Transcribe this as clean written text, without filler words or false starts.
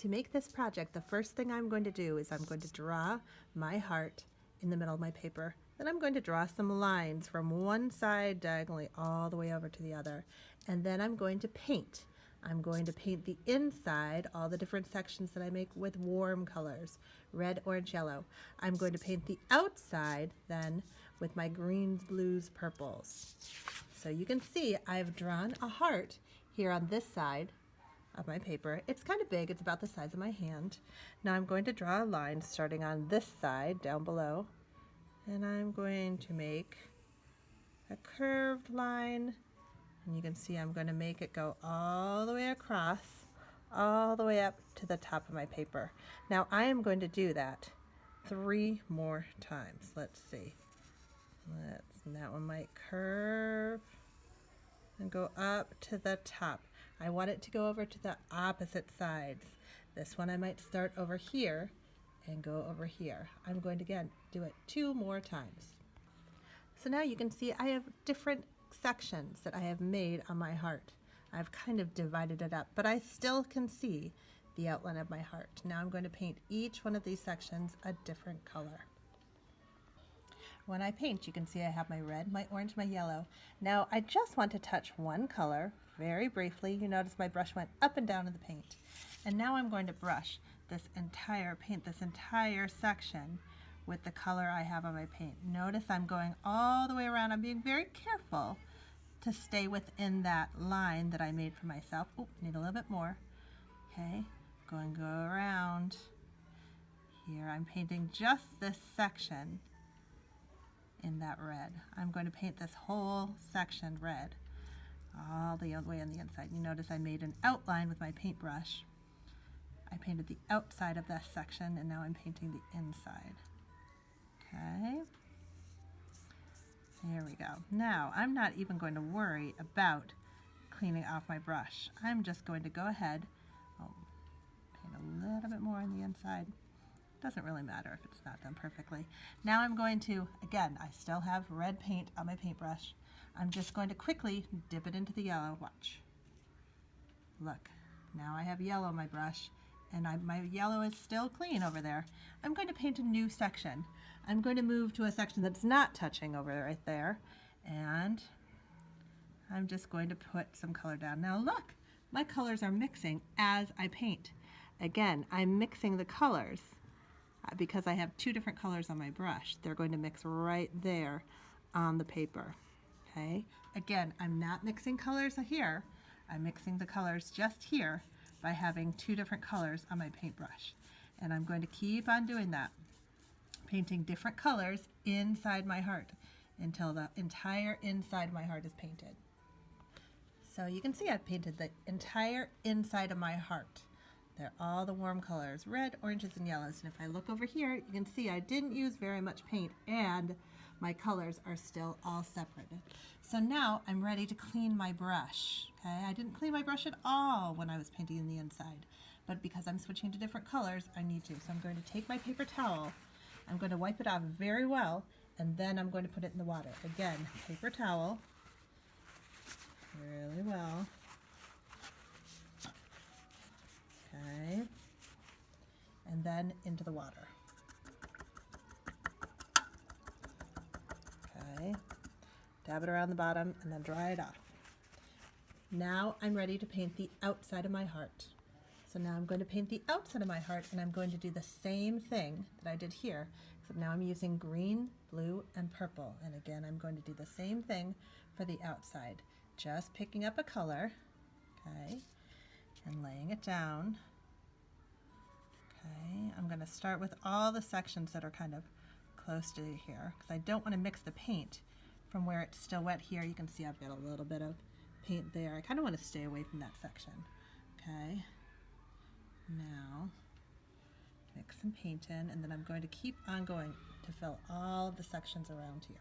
To make this project, the first thing I'm going to do is I'm going to draw my heart in the middle of my paper. Then I'm going to draw some lines from one side diagonally all the way over to the other. And then I'm going to paint. I'm going to paint the inside, all the different sections that I make with warm colors, red, orange, yellow. I'm going to paint the outside then with my greens, blues, purples. So you can see I've drawn a heart here on this side of my paper. It's kind of big, it's about the size of my hand. Now I'm going to draw a line starting on this side down below, and I'm going to make a curved line, and you can see I'm going to make it go all the way across, all the way up to the top of my paper. Now I am going to do that 3 more times. Let's see. That one might curve and go up to the top. I want it to go over to the opposite sides. This one I might start over here and go over here. I'm going to again do it 2 more times. So now you can see I have different sections that I have made on my heart. I've kind of divided it up, but I still can see the outline of my heart. Now I'm going to paint each one of these sections a different color. When I paint, you can see I have my red, my orange, my yellow. Now I just want to touch one color very briefly. You notice my brush went up and down in the paint. And now I'm going to brush paint this entire section with the color I have on my paint. Notice I'm going all the way around. I'm being very careful to stay within that line that I made for myself. Oh, need a little bit more. Okay, go around. Here I'm painting just this section in that red. I'm going to paint this whole section red all the way on the inside. You notice I made an outline with my paintbrush. I painted the outside of this section, and now I'm painting the inside. Okay, there we go. Now I'm not even going to worry about cleaning off my brush. I'm just going to go ahead, paint a little bit more on the inside. Doesn't really matter if it's not done perfectly. Now I'm going to, again, I still have red paint on my paintbrush. I'm just going to quickly dip it into the yellow. Watch. Look, now I have yellow on my brush, and my yellow is still clean over there. I'm going to paint a new section. I'm going to move to a section that's not touching over right there, and I'm just going to put some color down. Now look, my colors are mixing as I paint. Again, I'm mixing the colors because I have 2 different colors on my brush. They're going to mix right there on the paper. Okay, again, I'm not mixing colors here. I'm mixing the colors just here by having 2 different colors on my paintbrush. And I'm going to keep on doing that, painting different colors inside my heart until the entire inside of my heart is painted. So you can see I've painted the entire inside of my heart. They're all the warm colors, red, oranges, and yellows. And if I look over here, you can see I didn't use very much paint, and my colors are still all separated. So now I'm ready to clean my brush. Okay, I didn't clean my brush at all when I was painting in the inside, but because I'm switching to different colors, I need to. So I'm going to take my paper towel, I'm going to wipe it off very well, and then I'm going to put it in the water. Again, paper towel, really well. Okay, and then into the water. Okay, dab it around the bottom and then dry it off. Now I'm ready to paint the outside of my heart. So now I'm going to paint the outside of my heart, and I'm going to do the same thing that I did here, except now I'm using green, blue, and purple. And again, I'm going to do the same thing for the outside. Just picking up a color, okay, and laying it down. Okay, I'm going to start with all the sections that are kind of close to here, because I don't want to mix the paint from where it's still wet here. You can see I've got a little bit of paint there. I kind of want to stay away from that section. Okay, now mix some paint in, and then I'm going to keep on going to fill all the sections around here.